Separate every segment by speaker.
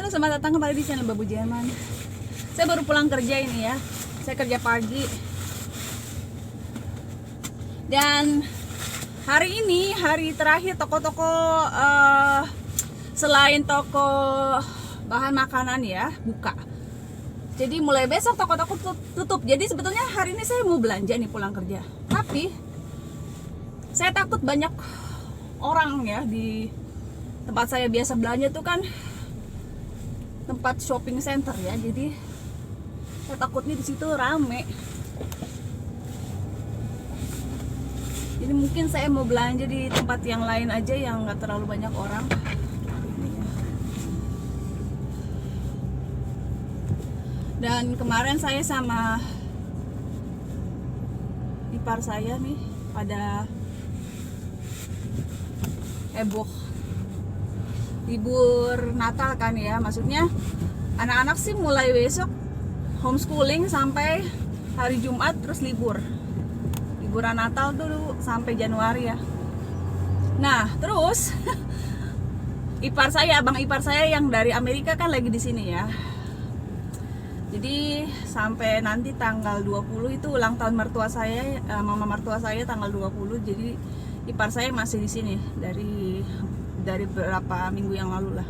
Speaker 1: Halo, selamat datang kembali di channel Babu Jerman. Saya baru pulang kerja ini ya. Saya kerja pagi. Dan hari ini hari terakhir toko-toko selain toko bahan makanan ya buka. Jadi mulai besok toko-toko tutup. Jadi sebetulnya hari ini saya mau belanja nih pulang kerja. Tapi saya takut banyak orang ya di tempat saya biasa belanja tuh kan tempat shopping center ya, jadi saya takutnya di situ rame. Jadi mungkin saya mau belanja di tempat yang lain aja yang nggak terlalu banyak orang. Dan kemarin saya sama ipar saya nih pada heboh libur Natal kan ya, maksudnya anak-anak sih mulai besok homeschooling sampai hari Jumat terus liburan Natal dulu sampai Januari ya. Nah terus abang ipar saya yang dari Amerika kan lagi di sini ya. Jadi sampai nanti tanggal 20 itu ulang tahun mertua saya, mama mertua saya tanggal 20. Jadi ipar saya masih di sini dari beberapa minggu yang lalu lah.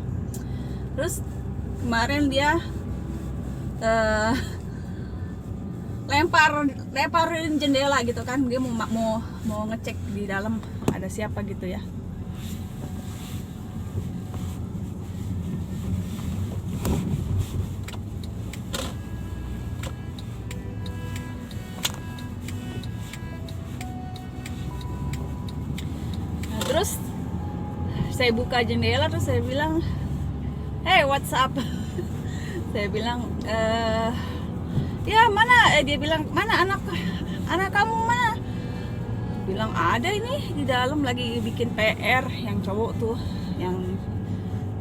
Speaker 1: Terus kemarin dia lemparin jendela gitu kan, dia mau ngecek di dalam ada siapa gitu ya. Nah, terus saya buka jendela terus saya bilang, "Hey, what's up?" Saya bilang, "Ya mana?" Dia bilang, "Mana anak kamu mana?" Bilang, "Ada ini di dalam lagi bikin PR." Yang cowok tuh, yang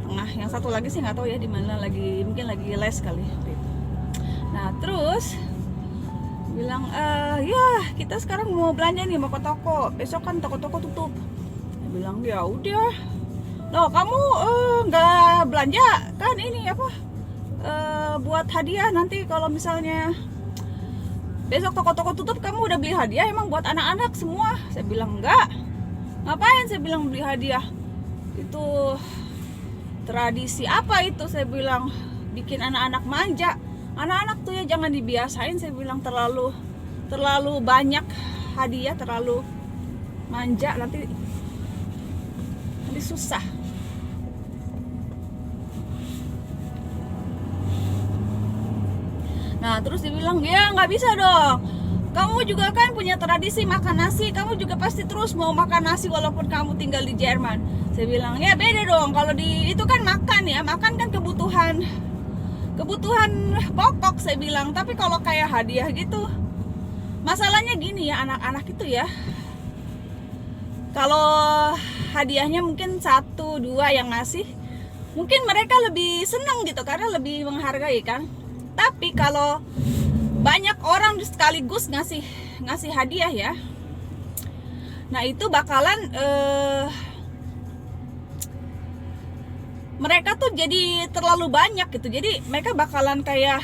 Speaker 1: tengah, yang satu lagi sih nggak tahu ya di mana, mungkin lagi les kali. Nah terus bilang, "Ya kita sekarang mau belanja nih, mau ke toko. Besok kan toko-toko tutup." Dia bilang, "Ya udah. Loh kamu nggak belanja kan ini apa buat hadiah nanti kalau misalnya besok toko-toko tutup kamu udah beli hadiah emang buat anak-anak semua?" Saya bilang enggak. "Ngapain?" Saya bilang, "Beli hadiah itu tradisi apa itu?" Saya bilang, "Bikin anak-anak manja. Anak-anak tuh ya jangan dibiasain." Saya bilang terlalu banyak hadiah, terlalu manja, nanti susah. Nah terus dibilang, "Ya nggak bisa dong, kamu juga kan punya tradisi makan nasi, kamu juga pasti terus mau makan nasi walaupun kamu tinggal di Jerman." Saya bilang, "Ya beda dong, kalau itu kan makan ya, makan kan kebutuhan pokok." Saya bilang, "Tapi kalau kayak hadiah gitu, masalahnya gini ya, anak-anak itu ya, kalau hadiahnya mungkin 1-2 yang ngasih, mungkin mereka lebih senang gitu karena lebih menghargai kan. Tapi kalau banyak orang sekaligus ngasih hadiah ya, nah itu bakalan mereka tuh jadi terlalu banyak gitu. Jadi mereka bakalan kayak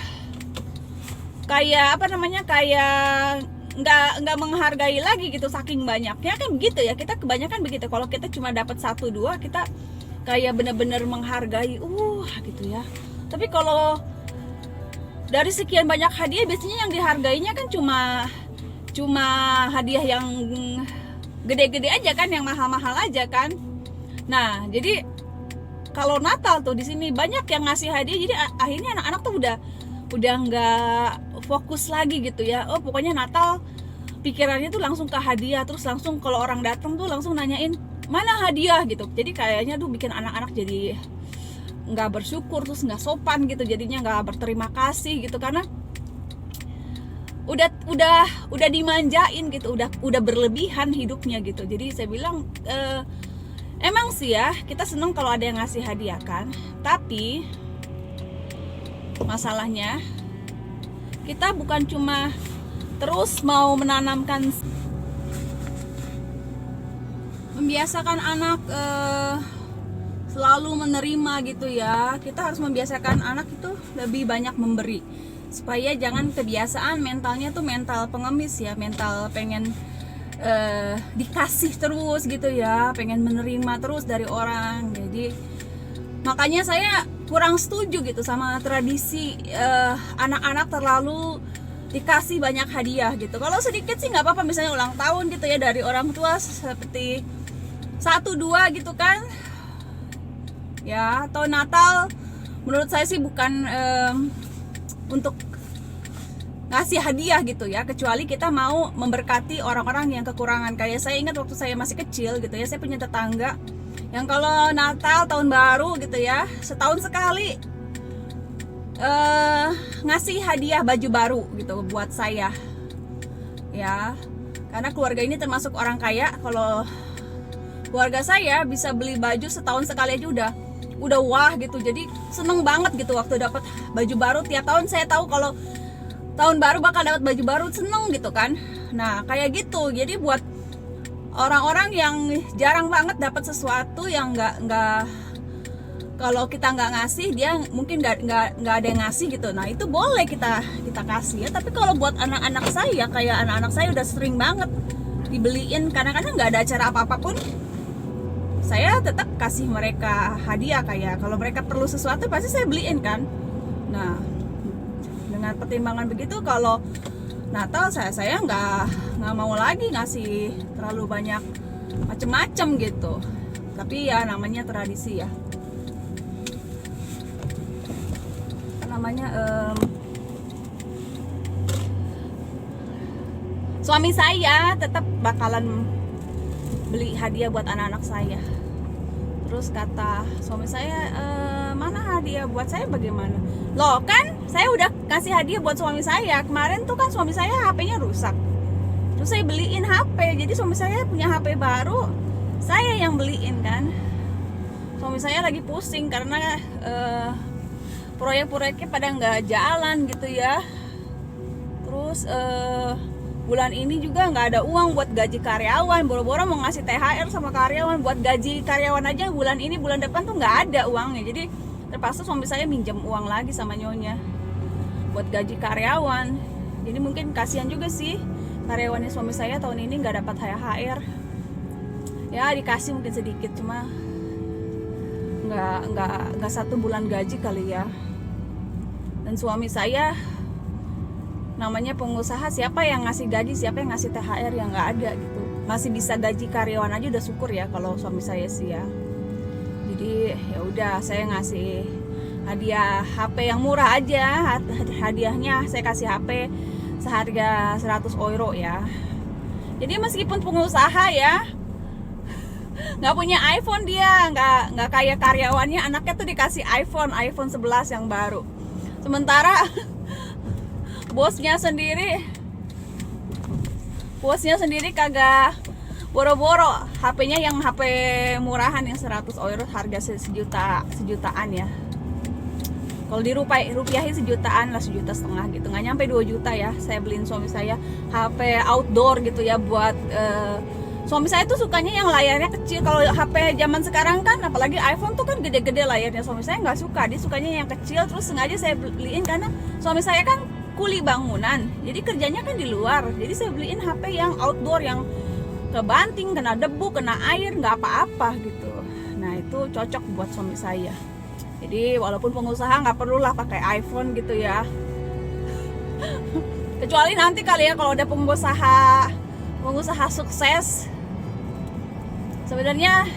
Speaker 1: apa namanya, kayak nggak menghargai lagi gitu saking banyaknya kan begitu ya. Kita kebanyakan begitu, kalau kita cuma dapat 1-2 kita kayak bener-bener menghargai gitu ya. Tapi kalau dari sekian banyak hadiah biasanya yang dihargainya kan cuma hadiah yang gede-gede aja kan, yang mahal-mahal aja kan. Nah jadi kalau Natal tuh di sini banyak yang ngasih hadiah, jadi akhirnya anak-anak tuh udah nggak fokus lagi gitu ya. Oh pokoknya Natal pikirannya tuh langsung ke hadiah, terus langsung kalau orang datang tuh langsung nanyain mana hadiah gitu. Jadi kayaknya tuh bikin anak-anak jadi nggak bersyukur, terus nggak sopan gitu, jadinya nggak berterima kasih gitu karena udah dimanjain gitu, udah berlebihan hidupnya gitu. Jadi saya bilang, emang sih ya kita seneng kalau ada yang ngasih hadiah kan, tapi masalahnya kita bukan cuma terus mau membiasakan anak selalu menerima gitu ya. Kita harus membiasakan anak itu lebih banyak memberi, supaya jangan kebiasaan mentalnya tuh mental pengemis ya, mental pengen dikasih terus gitu ya, pengen menerima terus dari orang. Jadi makanya saya kurang setuju gitu sama tradisi anak-anak terlalu dikasih banyak hadiah gitu. Kalau sedikit sih nggak apa-apa, misalnya ulang tahun gitu ya dari orang tua seperti 1-2 gitu kan ya, atau Natal. Menurut saya sih bukan untuk ngasih hadiah gitu ya, kecuali kita mau memberkati orang-orang yang kekurangan. Kayak saya ingat waktu saya masih kecil gitu ya, saya punya tetangga yang kalau Natal, tahun baru gitu ya, setahun sekali ngasih hadiah baju baru gitu buat saya ya, karena keluarga ini termasuk orang kaya. Kalau keluarga saya bisa beli baju setahun sekali aja udah wah gitu. Jadi seneng banget gitu waktu dapat baju baru tiap tahun. Saya tahu kalau tahun baru bakal dapat baju baru, seneng gitu kan. Nah kayak gitu. Jadi buat orang-orang yang jarang banget dapat sesuatu yang nggak kalau kita nggak ngasih, dia mungkin nggak ada yang ngasih gitu. Nah itu boleh kita kasih ya. Tapi kalau buat anak-anak saya, kayak anak-anak saya udah sering banget dibeliin, kadang-kadang nggak ada acara apa-apapun, saya tetap kasih mereka hadiah. Kayak kalau mereka perlu sesuatu pasti saya beliin kan. Nah dengan pertimbangan begitu, kalau Natal saya nggak mau lagi ngasih terlalu banyak macem-macem gitu. Tapi ya namanya tradisi ya, namanya suami saya tetap bakalan beli hadiah buat anak-anak saya. Terus kata suami saya, mana hadiah buat saya bagaimana? Loh kan saya udah kasih hadiah buat suami saya. Kemarin tuh kan suami saya HP-nya rusak, terus saya beliin HP. Jadi suami saya punya HP baru, saya yang beliin kan. Suami saya lagi pusing karena proyek-proyeknya pada nggak jalan gitu ya. Terus bulan ini juga nggak ada uang buat gaji karyawan. Boro-boro mau ngasih THR sama karyawan, buat gaji karyawan aja bulan ini, bulan depan tuh nggak ada uangnya. Jadi terpaksa suami saya minjem uang lagi sama nyonya buat gaji karyawan. Jadi mungkin kasihan juga sih karyawannya suami saya tahun ini nggak dapat THR. Ya dikasih mungkin sedikit, cuma nggak 1 bulan gaji kali ya. Dan suami saya namanya pengusaha, siapa yang ngasih gaji, siapa yang ngasih THR, yang nggak ada gitu. Masih bisa gaji karyawan aja udah syukur ya kalau suami saya sih ya. Jadi ya udah, saya ngasih hadiah HP yang murah aja. Hadiahnya saya kasih HP seharga 100 euro ya. Jadi meskipun pengusaha ya, nggak punya iPhone, dia nggak kayak karyawannya, anaknya tuh dikasih iPhone 11 yang baru. Sementara bosnya sendiri kagak, boro-boro HP-nya yang HP murahan yang 100 euro, harga sejutaan ya. Kalau dirupiahin sejutaan lah, 1,5 juta gitu, nggak nyampe 2 juta ya. Saya beliin suami saya HP outdoor gitu ya, buat suami saya tuh sukanya yang layarnya kecil. Kalau HP zaman sekarang kan, apalagi iPhone tuh kan gede-gede layarnya. Suami saya nggak suka, dia sukanya yang kecil. Terus sengaja saya beliin karena suami saya kan kuli bangunan, jadi kerjanya kan di luar. Jadi saya beliin HP yang outdoor, yang kebanting, kena debu, kena air, nggak apa-apa gitu. Nah itu cocok buat suami saya. Jadi walaupun pengusaha nggak perlulah pakai iPhone gitu ya. Kecuali nanti kali ya kalau ada pengusaha sukses. Sebenarnya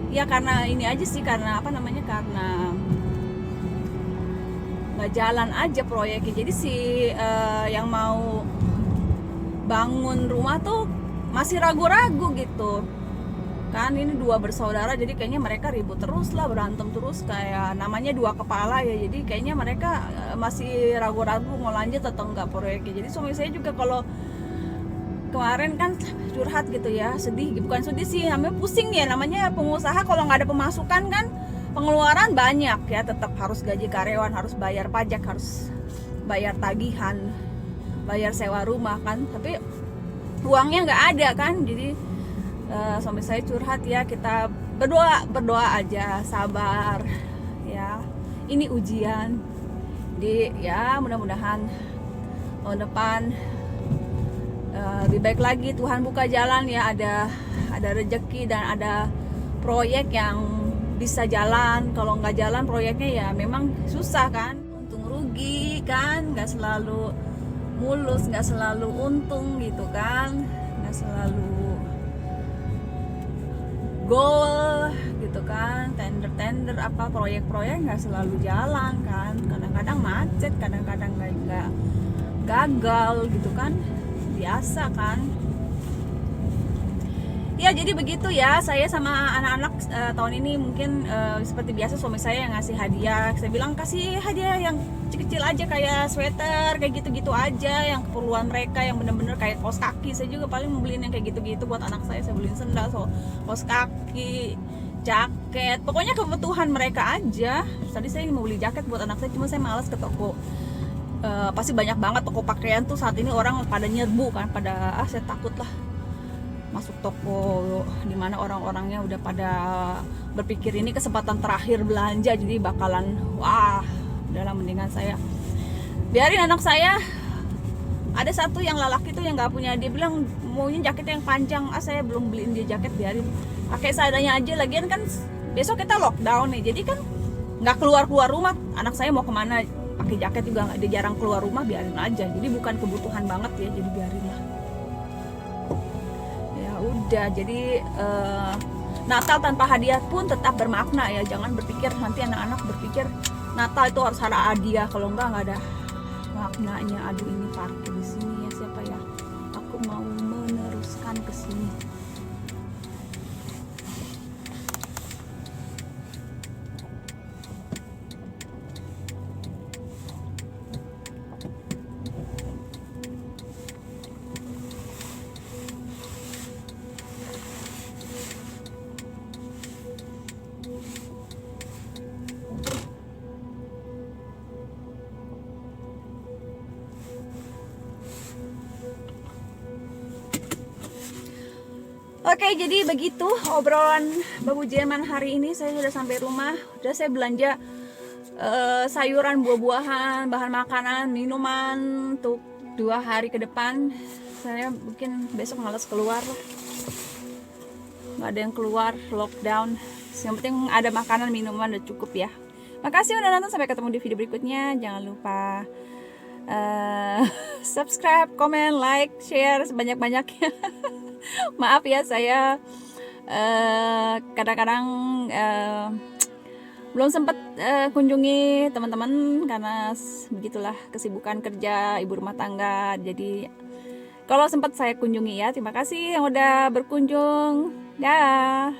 Speaker 1: ya karena ini aja sih, karena karena nggak jalan aja proyeknya. Jadi si yang mau bangun rumah tuh masih ragu-ragu gitu kan. Ini 2 bersaudara, jadi kayaknya mereka ribut terus lah, berantem terus, kayak namanya 2 kepala ya. Jadi kayaknya mereka masih ragu-ragu mau lanjut atau enggak proyeknya. Jadi suami saya juga kalau kemarin kan curhat gitu ya, sedih, bukan sedih sih, namanya pusing ya. Namanya pengusaha kalau nggak ada pemasukan kan pengeluaran banyak ya, tetap harus gaji karyawan, harus bayar pajak, harus bayar tagihan, bayar sewa rumah kan. Tapi uangnya nggak ada kan. Jadi suami saya curhat, ya kita berdoa aja, sabar ya, ini ujian. Di ya mudah-mudahan tahun depan lebih baik lagi, Tuhan buka jalan ya, ada rezeki dan ada proyek yang bisa jalan. Kalau nggak jalan proyeknya ya memang susah kan, untung rugi kan, nggak selalu mulus, nggak selalu untung gitu kan, nggak selalu goal gitu kan, tender apa proyek-proyek nggak selalu jalan kan, kadang-kadang macet, kadang-kadang nggak gagal gitu kan, biasa kan. Ya jadi begitu ya, saya sama anak-anak tahun ini mungkin seperti biasa suami saya yang ngasih hadiah. Saya bilang kasih hadiah yang kecil-kecil aja, kayak sweater, kayak gitu-gitu aja, yang keperluan mereka, yang bener-bener kayak kaos kaki. Saya juga paling membeliin yang kayak gitu-gitu buat anak saya beliin sendal, kaos kaki, jaket, pokoknya kebutuhan mereka aja. Tadi saya mau beli jaket buat anak saya, cuma saya malas ke toko. Pasti banyak banget toko pakaian tuh saat ini, orang pada nyerbu kan, pada saya takut lah masuk toko dimana orang-orangnya udah pada berpikir ini kesempatan terakhir belanja, jadi bakalan wah udahlah, mendingan saya biarin anak saya. Ada satu yang lelaki tuh yang nggak punya, dia bilang maunya jaket yang panjang, saya belum beliin dia jaket, biarin pakai seadanya aja. Lagian kan besok kita lockdown nih, jadi kan nggak keluar rumah, anak saya mau kemana pakai jaket juga nggak, dia jarang keluar rumah, biarin aja. Jadi bukan kebutuhan banget ya, jadi biarin lah. Udah, jadi Natal tanpa hadiah pun tetap bermakna ya. Jangan berpikir, nanti anak-anak berpikir Natal itu harus ada hadiah, kalau nggak ada maknanya. Aduh, ini parkir di sini ya, siapa ya, aku mau meneruskan ke sini. Oke, jadi begitu obrolan Babu Jerman hari ini. Saya sudah sampai rumah, udah saya belanja sayuran, buah-buahan, bahan makanan, minuman untuk 2 hari ke depan. Saya mungkin besok malas keluar, nggak ada yang keluar, lockdown. Yang penting ada makanan, minuman udah cukup ya. Makasih udah nonton, sampai ketemu di video berikutnya. Jangan lupa subscribe, komen, like, share sebanyak-banyaknya. Maaf ya, saya kadang-kadang belum sempat kunjungi teman-teman karena begitulah kesibukan kerja ibu rumah tangga. Jadi kalau sempat saya kunjungi ya. Terima kasih yang udah berkunjung. Dah.